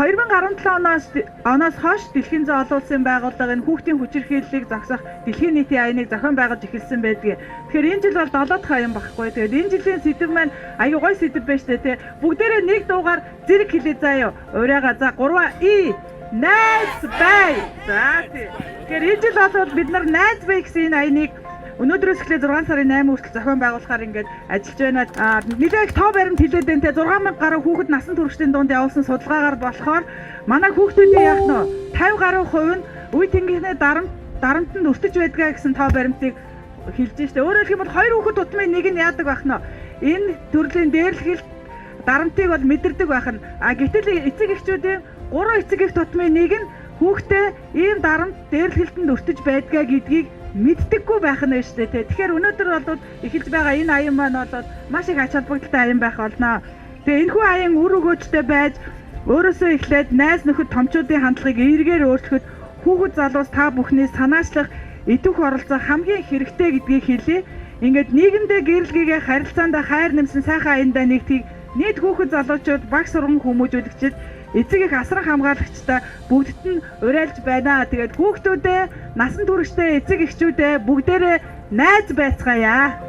2017 оноос хойш дэлхийн зүйн олон улсын байгууллага энэ хүүхдийн хүчирхийллийг зогсоох дэлхийн нийтийн аяныг зохион байгуулж эхэлсэн байдгийг. Тэгэхээр энэ жил бол 7 дахь аян багхгүй. Тэгээд энэ жилийн сэдэв маань аюу гой сэдэв байж тээ. Бүгдээрээ нэг дуугаар зэрэг хэлээ заяа. Урайгаа за 3 найз бай. За тий. Тэгэхээр энэ жил бол бид нар найз бай гэсэн энэ аяныг өнөөдрөөс эхлээ 6 сарын 8 хүртэл зохион байгуулахаар ингээд ажиллаж байна. Нэлээх тоо баримт хэлээд байна те 6000 гаруй хүүхэд насан туршидын дунд явуулсан судалгаагаар болохоор манай хүүхдүүдийн яг нөө 50 гаруй хувь нь үе тэнгийнхний дарамтанд өртөж байдгаа гэсэн тоо баримтыг хэлж штэ. Өөрөөр хэлбэл 2 хүүхэд тутмын нэг нь яадаг байх нь энэ төрлийн дээрлэхэл дарамтыг бол мэдэрдэг байх нь. Гэтэл эцэг эхчүүдийн 3 эцэг эх тутмын нэг нь хүүхдээ ийм дарамт дээрлэхэлтэнд өртөж байдгаа гэдгийг мэддэггүй байх нь шүү дээ. Тэгэхээр өнөөдөр бол эхэлж байгаа энэ аян маань бол маш их ач холбогдолтой аян байх болно. Тэгээ энэхүү аян үр өгөөжтэй байж өөрөөсөө эхлээд найз нөхөд томчуудын хандлагыг эергээр өөрчлөхөд хүүхэд залуус та бүхний санаачлах идэвх оролцох хамгийн хэрэгтэй гэдгийг хэлье. Ингээд нийгэмдээ гэрэлгийгээ харилцаанд хайр нэмсэн сайхан аяндаа нэгтгийг нийт хүүхэд залуучууд багш сургууль хүмүүжүүлэгчид эцэг их асран хамгаалагчтай бүгдд нь урайлж байна. Тэгээд хүүхдүүдээ насан туршдаа эцэг эхчүүдээ бүгдээрээ найз байцгаая.